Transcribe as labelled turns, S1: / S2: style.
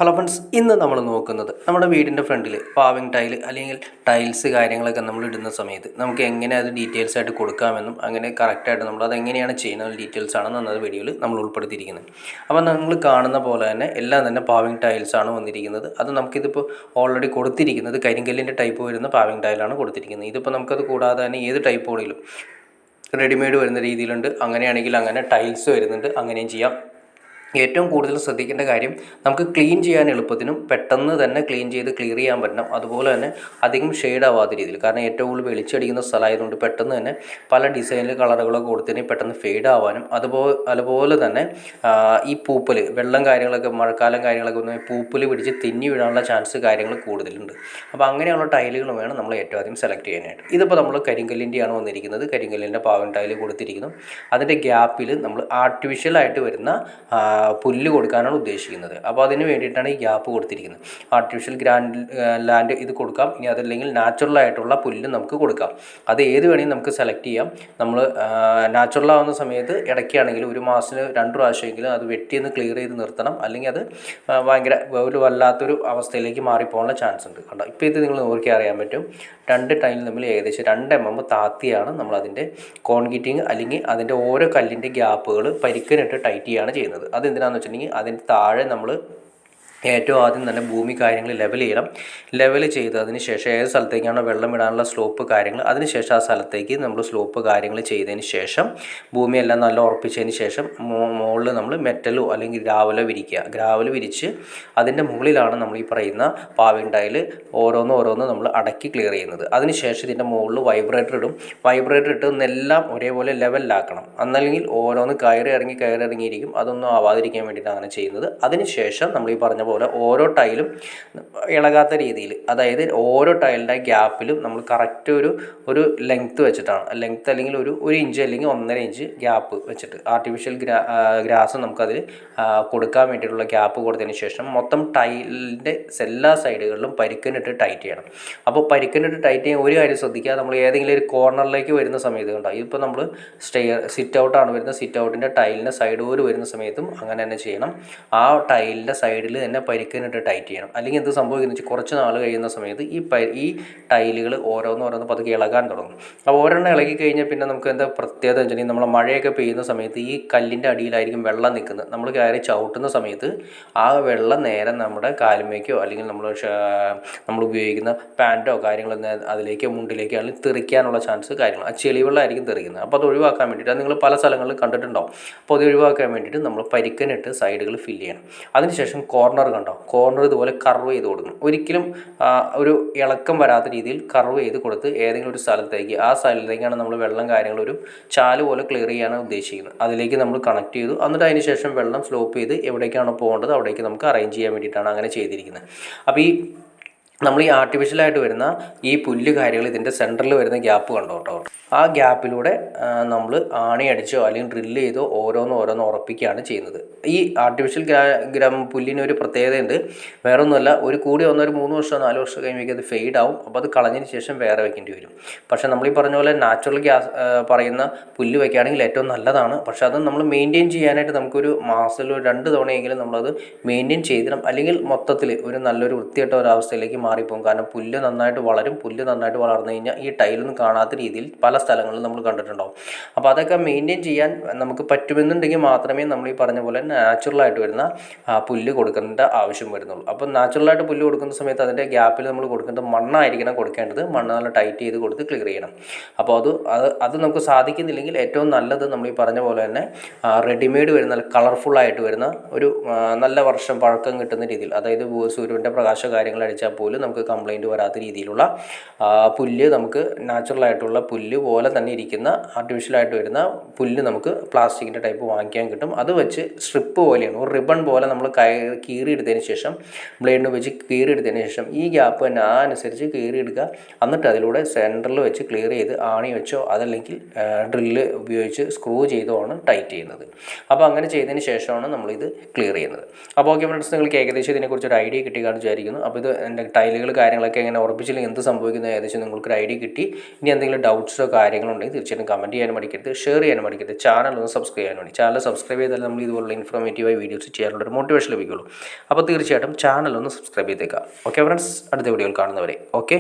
S1: Hello friends, ഇന്ന് നമ്മൾ നോക്കുന്നത് നമ്മുടെ വീടിൻ്റെ ഫ്രണ്ടിൽ പാവിങ് ടൈൽ അല്ലെങ്കിൽ ടൈൽസ് കാര്യങ്ങളൊക്കെ നമ്മൾ ഇടുന്ന സമയത്ത് നമുക്ക് എങ്ങനെ അത് ഡീറ്റെയിൽസ് ആയിട്ട് കൊടുക്കാമെന്നും അങ്ങനെ കറക്റ്റായിട്ട് നമ്മൾ അത് എങ്ങനെയാണ് ചെയ്യുന്നത് ഡീറ്റെയിൽസ് ആണെന്ന് അന്നത്തെ വീഡിയോയിൽ നമ്മൾ ഉൾപ്പെടുത്തിയിരിക്കുന്നത്. അപ്പോൾ നമ്മൾ കാണുന്ന പോലെ തന്നെ എല്ലാം തന്നെ പാവിങ് ടൈൽസ് ആണ് വന്നിരിക്കുന്നത്. അത് നമുക്കിതിപ്പോൾ ഓൾറെഡി കൊടുത്തിരിക്കുന്നത് കരിങ്കല്ലിൻ്റെ ടൈപ്പ് വരുന്ന പാവിങ് ടൈലാണ് കൊടുത്തിരിക്കുന്നത്. ഇതിപ്പോൾ നമുക്കത് കൂടാതെ തന്നെ ഏത് ടൈപ്പ് ബോർഡിലും റെഡിമെയ്ഡ് വരുന്ന രീതിയിലുണ്ട്. അങ്ങനെയാണെങ്കിൽ അങ്ങനെ ടൈൽസ് വരുന്നുണ്ട്, അങ്ങനെയും ചെയ്യാം. ഏറ്റവും കൂടുതൽ ശ്രദ്ധിക്കേണ്ട കാര്യം നമുക്ക് ക്ലീൻ ചെയ്യാൻ എളുപ്പത്തിനും പെട്ടെന്ന് തന്നെ ക്ലീൻ ചെയ്ത് ക്ലിയർ ചെയ്യാൻ പറ്റണം. അതുപോലെ തന്നെ അധികം ഷെയ്ഡ് ആവാത്ത രീതിയിൽ, കാരണം ഏറ്റവും കൂടുതൽ വെളിച്ചടിക്കുന്ന സ്ഥലമായതുകൊണ്ട് പെട്ടെന്ന് തന്നെ പല ഡിസൈനിൽ കളറുകളൊക്കെ കൊടുത്തതിന് പെട്ടെന്ന് ഫെയ്ഡ് ആവാനും അതുപോലെ തന്നെ ഈ പൂപ്പൽ വെള്ളം കാര്യങ്ങളൊക്കെ മഴക്കാലം കാര്യങ്ങളൊക്കെ ഒന്ന് പൂപ്പൽ പിടിച്ച് തെന്നി വീഴാനുള്ള ചാൻസ് കാര്യങ്ങൾ കൂടുതലുണ്ട്. അപ്പോൾ അങ്ങനെയുള്ള ടൈലുകൾ വേണം നമ്മൾ ഏറ്റവും ആദ്യം സെലക്ട് ചെയ്യാനായിട്ട്. ഇതിപ്പോൾ നമ്മൾ കരിങ്കല്ലിൻ്റെയാണ് വന്നിരിക്കുന്നത്. കരിങ്കല്ലിൻ്റെ പാവൻ ടൈൽ കൊടുത്തിരിക്കുന്നു. അതിൻ്റെ ഗ്യാപ്പിൽ നമ്മൾ ആർട്ടിഫിഷ്യലായിട്ട് വരുന്ന പുല്ല് കൊടുക്കാനാണ് ഉദ്ദേശിക്കുന്നത്. അപ്പോൾ അതിന് വേണ്ടിയിട്ടാണ് ഈ ഗ്യാപ്പ് കൊടുത്തിരിക്കുന്നത്. ആർട്ടിഫിഷ്യൽ ലാൻഡ് ഇത് കൊടുക്കാം. ഇനി അതല്ലെങ്കിൽ നാച്ചുറലായിട്ടുള്ള പുല്ല് നമുക്ക് കൊടുക്കാം. അത് ഏത് വേണമെങ്കിൽ നമുക്ക് സെലക്ട് ചെയ്യാം. നമ്മൾ നാച്ചുറൽ ആവുന്ന സമയത്ത് ഇടയ്ക്കാണെങ്കിൽ ഒരു മാസത്തിന് 2 പ്രാവശ്യമെങ്കിലും അത് വെട്ടിയൊന്ന് ക്ലിയർ ചെയ്ത് നിർത്തണം. അല്ലെങ്കിൽ അത് ഭയങ്കര ഒരു വല്ലാത്തൊരു അവസ്ഥയിലേക്ക് മാറിപ്പോകാനുള്ള ചാൻസ് ഉണ്ട്. കണ്ടോ, ഇപ്പോൾ ഇത് നിങ്ങൾ നോക്കി അറിയാൻ പറ്റും. 2 ടൈൽ തമ്മിൽ ഏകദേശം 2 mm താത്തിയാണ് നമ്മളതിൻ്റെ കോൺക്രീറ്റിങ് അല്ലെങ്കിൽ അതിൻ്റെ ഓരോ കല്ലിൻ്റെ ഗ്യാപ്പുകൾ പരിക്കനിട്ട് ടൈറ്റ് ചെയ്യുകയാണ് ചെയ്യുന്നത്. അതെന്തിനാണെന്ന് വെച്ചിട്ടുണ്ടെങ്കിൽ അതിന് താഴെ നമ്മൾ ഏറ്റവും ആദ്യം തന്നെ ഭൂമി കാര്യങ്ങൾ ലെവൽ ചെയ്യണം. ലെവൽ ചെയ്തതിന് ശേഷം ഏത് സ്ഥലത്തേക്കാണോ വെള്ളം ഇടാനുള്ള സ്ലോപ്പ് കാര്യങ്ങൾ, അതിന് ശേഷം ആ സ്ഥലത്തേക്ക് നമ്മൾ സ്ലോപ്പ് കാര്യങ്ങൾ ചെയ്തതിന് ശേഷം ഭൂമിയെല്ലാം നല്ല ഉറപ്പിച്ചതിന് ശേഷം മുകളിൽ നമ്മൾ മെറ്റലോ അല്ലെങ്കിൽ ഗ്രാവലോ വിരിക്കുക. ഗ്രാവൽ വിരിച്ച് അതിൻ്റെ മുകളിലാണ് നമ്മൾ ഈ പറയുന്ന പാവിങ് ടൈൽ ഓരോന്ന് നമ്മൾ അടക്കി ക്ലിയർ ചെയ്യുന്നത്. അതിന് ശേഷം ഇതിൻ്റെ മുകളിൽ വൈബ്രേറ്റർ ഇടും. വൈബ്രേറ്റർ ഇട്ടെല്ലാം ഒരേപോലെ ലെവലിലാക്കണം. എന്നല്ലെങ്കിൽ ഓരോന്ന് കയറി ഇറങ്ങിയിരിക്കും. അതൊന്നും ആവാതിരിക്കാൻ വേണ്ടിയിട്ടാണ് അങ്ങനെ ചെയ്യുന്നത്. അതിന് ശേഷം നമ്മൾ ഈ പറഞ്ഞ പോലെ ഓരോ ടൈലും ഇളകാത്ത രീതിയിൽ, അതായത് ഓരോ ടൈലിൻ്റെ ഗ്യാപ്പിലും നമ്മൾ കറക്റ്റ് ഒരു ലെങ്ത്ത് വെച്ചിട്ടാണ്, ലെങ്ത്ത് അല്ലെങ്കിൽ ഒരു ഇഞ്ച് അല്ലെങ്കിൽ 1.5 ഇഞ്ച് ഗ്യാപ്പ് വെച്ചിട്ട് ആർട്ടിഫിഷ്യൽ ഗ്രാസ് നമുക്കതിൽ കൊടുക്കാൻ വേണ്ടിയിട്ടുള്ള ഗ്യാപ്പ് കൊടുത്തതിന് ശേഷം മൊത്തം ടൈലിൻ്റെ എല്ലാ സൈഡുകളിലും പരിക്കനിട്ട് ടൈറ്റ് ചെയ്യണം. അപ്പോൾ പരിക്കനിട്ട് ടൈറ്റ് ചെയ്യാൻ ഒരു കാര്യം ശ്രദ്ധിക്കുക, നമ്മൾ ഏതെങ്കിലും ഒരു കോർണറിലേക്ക് വരുന്ന സമയത്ത് കണ്ടോ, ഇപ്പോൾ നമ്മൾ സിറ്റ് ഔട്ടാണ് വരുന്നത്. സിറ്റ് ഔട്ടിൻ്റെ ടൈലിൻ്റെ സൈഡ് ഒരു വരുന്ന സമയത്തും അങ്ങനെ തന്നെ ചെയ്യണം. ആ ടൈലിൻ്റെ സൈഡിൽ തന്നെ പരിക്കനിട്ട് ടൈറ്റ് ചെയ്യണം. അല്ലെങ്കിൽ എന്ത് സംഭവിക്കുന്നത് വെച്ചാൽ കുറച്ച് നാൾ കഴിയുന്ന സമയത്ത് ഈ ടൈലുകൾ ഓരോന്ന് പതുക്കെ ഇളകാൻ തുടങ്ങും. അപ്പോൾ ഒരെണ്ണം ഇളകി കഴിഞ്ഞാൽ പിന്നെ നമുക്ക് എന്താ പ്രത്യേകത വെച്ചിട്ടുണ്ടെങ്കിൽ നമ്മൾ മഴയൊക്കെ പെയ്യുന്ന സമയത്ത് ഈ കല്ലിൻ്റെ അടിയിലായിരിക്കും വെള്ളം നിൽക്കുന്നത്. നമ്മൾ കയറി ചവിട്ടുന്ന സമയത്ത് ആ വെള്ളം നേരെ നമ്മുടെ കാലുമേക്കോ അല്ലെങ്കിൽ നമ്മൾ ഉപയോഗിക്കുന്ന പാൻറ്റോ കാര്യങ്ങളൊന്നും അതിലേക്ക് മുണ്ടിലേക്കോ അല്ലെങ്കിൽ തെറിക്കാനുള്ള ചാൻസ് കാര്യങ്ങൾ, ആ ചെളിവെള്ളമായിരിക്കും തെറിക്കുന്നത്. അപ്പോൾ അത് ഒഴിവാക്കാൻ വേണ്ടിയിട്ട്, അത് നിങ്ങൾ പല സ്ഥലങ്ങളിൽ കണ്ടിട്ടുണ്ടാവും. അപ്പോൾ അത് ഒഴിവാക്കാൻ വേണ്ടിയിട്ട് നമ്മൾ പരിക്കനിട്ട് സൈഡുകൾ ഫില്ല് ചെയ്യണം. അതിനുശേഷം കോർണർ കണ്ടോ, കോർണർ ഇതുപോലെ കർവ് ചെയ്ത് കൊടുക്കണം. ഒരിക്കലും ഒരു ഇളക്കം വരാത്ത രീതിയിൽ കർവ് ചെയ്ത് കൊടുത്ത് ഏതെങ്കിലും ഒരു സ്ഥലത്തേക്ക്, ആ സ്ഥലത്തേക്കാണ് നമ്മൾ വെള്ളം കാര്യങ്ങൾ ഒരു ചാല് പോലെ ക്ലിയർ ചെയ്യാനാണ് ഉദ്ദേശിക്കുന്നത്. അതിലേക്ക് നമ്മൾ കണക്ട് ചെയ്തു. എന്നിട്ട് അതിന് ശേഷം വെള്ളം സ്ലോപ്പ് ചെയ്ത് എവിടേക്കാണോ പോകേണ്ടത് അവിടേക്ക് നമുക്ക് അറേഞ്ച് ചെയ്യാൻ വേണ്ടിയിട്ടാണ് അങ്ങനെ ചെയ്തിരിക്കുന്നത്. അപ്പോൾ നമ്മൾ ഈ ആർട്ടിഫിഷ്യലായിട്ട് വരുന്ന ഈ പുല്ല് കാര്യങ്ങൾ ഇതിൻ്റെ സെൻറ്ററിൽ വരുന്ന ഗ്യാപ്പ് കണ്ടോ കേട്ടോ, ആ ഗ്യാപ്പിലൂടെ നമ്മൾ ആണി അടിച്ചോ അല്ലെങ്കിൽ ഡ്രില്ല് ചെയ്തോ ഓരോന്ന് ഉറപ്പിക്കുകയാണ് ചെയ്യുന്നത്. ഈ ആർട്ടിഫിഷ്യൽ പുല്ലിനൊരു പ്രത്യേകതയുണ്ട്. വേറെ ഒന്നുമല്ല, ഒരു 3 വർഷം 4 വർഷം കഴിയുമ്പോഴേക്കും അത് ഫെയ്ഡ് ആവും. അപ്പോൾ അത് കളഞ്ഞതിന് ശേഷം വേറെ വെക്കേണ്ടി വരും. പക്ഷേ നമ്മൾ ഈ പറഞ്ഞ പോലെ നാച്ചുറൽ പറയുന്ന പുല്ല് വയ്ക്കുകയാണെങ്കിൽ ഏറ്റവും നല്ലതാണ്. പക്ഷേ അത് നമ്മൾ മെയിൻറ്റെയിൻ ചെയ്യാനായിട്ട് നമുക്കൊരു മാസത്തിൽ 2 തവണയെങ്കിലും നമ്മളത് മെയിൻറ്റെയിൻ ചെയ്തിടണം. അല്ലെങ്കിൽ മൊത്തത്തിൽ ഒരു നല്ലൊരു വൃത്തികെട്ട ഒരവസ്ഥയിലേക്ക് മാറിപ്പോകും. കാരണം പുല്ല് നന്നായിട്ട് വളർന്നു കഴിഞ്ഞാൽ ഈ ടൈലൊന്നും കാണാത്ത രീതിയിൽ പല സ്ഥലങ്ങളിലും നമ്മൾ കണ്ടിട്ടുണ്ടാവും. അപ്പോൾ അതൊക്കെ മെയിൻറ്റെയിൻ ചെയ്യാൻ നമുക്ക് പറ്റുമെന്നുണ്ടെങ്കിൽ മാത്രമേ നമ്മൾ ഈ പറഞ്ഞ പോലെ നാച്ചുറലായിട്ട് വരുന്ന പുല്ല് കൊടുക്കേണ്ട ആവശ്യം വരുന്നുള്ളൂ. അപ്പോൾ നാച്ചുറലായിട്ട് പുല്ല് കൊടുക്കുന്ന സമയത്ത് അതിൻ്റെ ഗ്യാപ്പിൽ നമ്മൾ കൊടുക്കേണ്ടത് മണ്ണായിരിക്കണം കൊടുക്കേണ്ടത്. മണ്ണ് നല്ല ടൈറ്റ് ചെയ്ത് കൊടുത്ത് ക്ലിയർ ചെയ്യണം. അപ്പോൾ അത് നമുക്ക് സാധിക്കുന്നില്ലെങ്കിൽ ഏറ്റവും നല്ലത് നമ്മൾ ഈ പറഞ്ഞ പോലെ തന്നെ റെഡിമെയ്ഡ് വരുന്ന കളർഫുള്ളായിട്ട് വരുന്ന ഒരു നല്ല വർഷം പഴക്കം കിട്ടുന്ന രീതിയിൽ, അതായത് സൂര്യൻ്റെ പ്രകാശ കാര്യങ്ങൾ അടിച്ചാൽ പോലും നമുക്ക് കംപ്ലൈൻറ്റ് വരാത്ത രീതിയിലുള്ള പുല്ല്, നമുക്ക് നാച്ചുറലായിട്ടുള്ള പുല്ല് പോലെ തന്നെ ഇരിക്കുന്ന ആർട്ടിഫിഷ്യലായിട്ട് വരുന്ന പുല്ല് നമുക്ക് പ്ലാസ്റ്റിക്കിൻ്റെ ടൈപ്പ് വാങ്ങിക്കാൻ കിട്ടും. അത് വെച്ച് സ്ട്രിപ്പ് പോലെയാണ്, ഒരു റിബൺ പോലെ നമ്മൾ കീറിയെടുത്തതിന് ശേഷം ബ്ലേഡിന് വെച്ച് കീറിയെടുത്തതിന് ശേഷം ഈ ഗ്യാപ്പ് തന്നെ അനുസരിച്ച് കീറിയെടുക്കുക. എന്നിട്ട് അതിലൂടെ സെൻറ്ററിൽ വെച്ച് ക്ലിയർ ചെയ്ത് ആണി വെച്ചോ അതല്ലെങ്കിൽ ഡ്രില്ല് ഉപയോഗിച്ച് സ്ക്രൂ ചെയ്തോ ആണ് ടൈറ്റ് ചെയ്യുന്നത്. അപ്പോൾ അങ്ങനെ ചെയ്തതിന് ശേഷമാണ് നമ്മളിത് ക്ലിയർ ചെയ്യുന്നത്. അപ്പോൾ ഓക്കെ ഫ്രണ്ട്സ്, നിങ്ങൾക്ക് ഏകദേശം ഇതിനെക്കുറിച്ച് ഒരു ഐഡിയ കിട്ടിക്കാണെന്ന് വിചാരിക്കുന്നു. അപ്പോൾ ഇത് എൻ്റെ ടൈൽ ടൈലുകൾ കാര്യങ്ങളൊക്കെ എങ്ങനെ ഉറപ്പിച്ചില്ലെങ്കിൽ എന്ത് സംഭവിക്കുന്നത് ഏകദേശം നിങ്ങൾക്കൊരു ഐഡിയ കിട്ടി. ഇനി എന്തെങ്കിലും ഡൗട്ട്സോ കാര്യങ്ങളോ ഉണ്ടെങ്കിൽ തീർച്ചയായിട്ടും കമൻറ്റ് ചെയ്യാനും മടിക്കരുത്, ഷെയർ ചെയ്യാനും മടിക്കരുത്. ചാനൽ ഒന്ന് സബ്സ്ക്രൈബ് ചെയ്യാൻ വേണ്ടി, ചാനൽ സബ്സ്ക്രൈബ് ചെയ്താൽ നമ്മൾ ഇതുപോലുള്ള ഇൻഫോർമേറ്റീവായ വീഡിയോസ് ചെയ്യാനുള്ളൊരു മോട്ടിവേഷൻ ലഭിക്കുള്ളൂ. അപ്പോൾ തീർച്ചയായിട്ടും ചാനൽ ഒന്ന് സബ്സ്ക്രൈബ് ചെയ്തേക്കാം. ഓക്കെ ഫ്രണ്ട്സ്, അടുത്ത വീഡിയോയിൽ കാണുന്നവരെ ഓക്കെ.